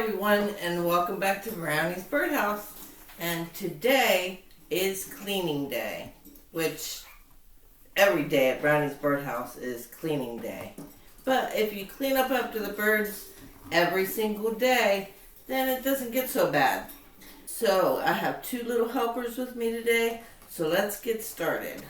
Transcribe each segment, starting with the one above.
everyone, and welcome back to Brownie's Birdhouse. And today is cleaning day, which every day at Brownie's Birdhouse is cleaning day. But if you clean up after the birds every single day, then it doesn't get so bad. So I have two little helpers with me today, so let's get started.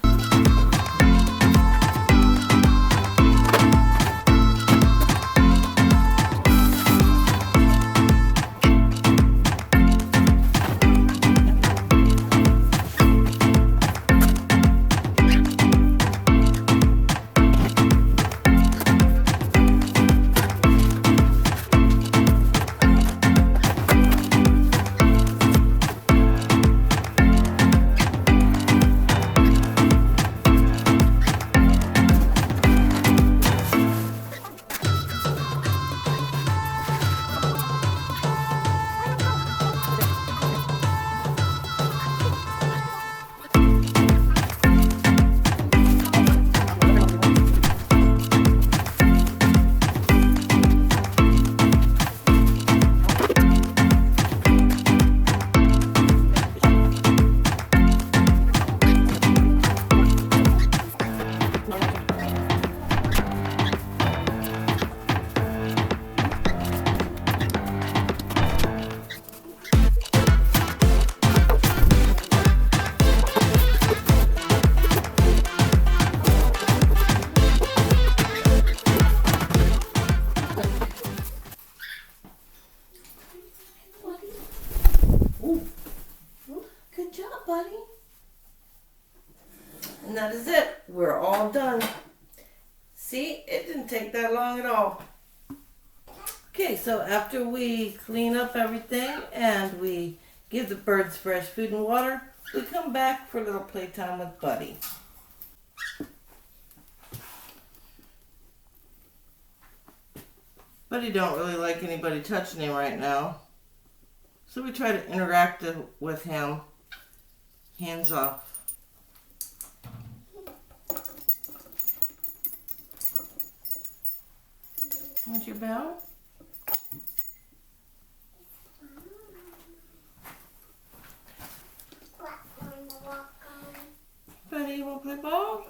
Good job, buddy. And that is it. We're all done. See, it didn't take that long at all. Okay, so after we clean up everything and we give the birds fresh food and water, we come back for a little playtime with Buddy. Buddy don't really like anybody touching him right now. So we try to interact with him. Hands off. Want your bell? Buddy, you want to play ball?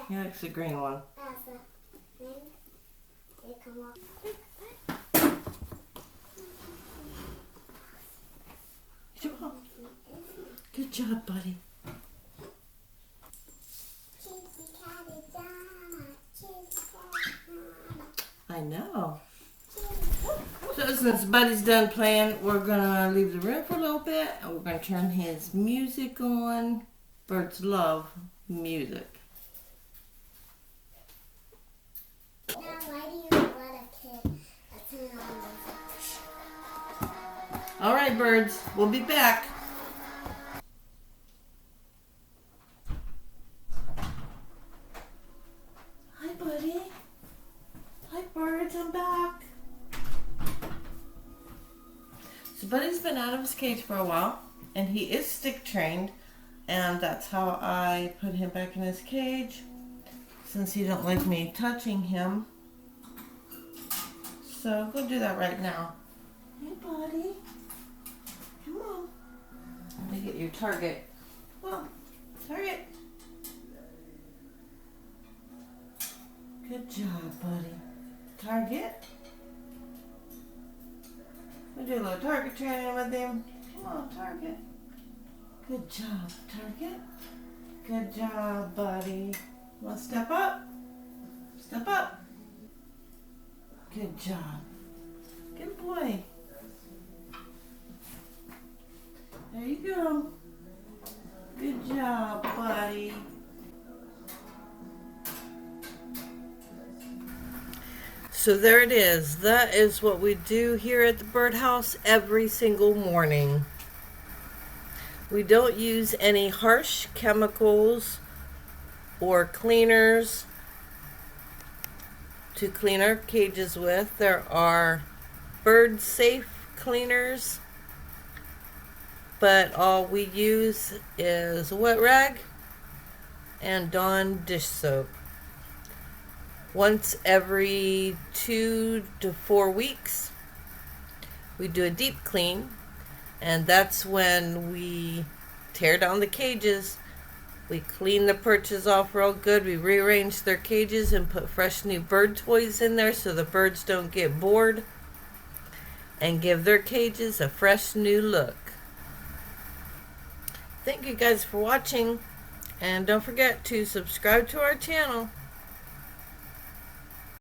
He likes the green one. Good job, buddy. I know. So since Buddy's done playing, we're gonna leave the room for a little bit and we're gonna turn his music on. Birds love music. Now, why do you let a kid turn on the All right, birds, we'll be back. Hi, buddy. Hi, birds, I'm back. So Buddy's been out of his cage for a while, and he is stick trained, and that's how I put him back in his cage, since he don't like me touching him. So go do that right now. Hey, buddy. Come on. Let me get your target. Well, target. Good job, buddy. Target. We do a little target training with him. Come on, target. Good job, target. Good job, buddy. Want to step up? Step up. Good job. Good boy. There you go. Good job, buddy. So there it is. That is what we do here at the birdhouse every single morning. We don't use any harsh chemicals or cleaners to clean our cages with. There are bird safe cleaners, but all we use is a wet rag and Dawn dish soap. once every 2 to 4 weeks, we do a deep clean, and that's when we tear down the cages. We clean the perches off real good. We rearrange their cages and put fresh new bird toys in there so the birds don't get bored, and give their cages a fresh new look. Thank you guys for watching, and don't forget to subscribe to our channel.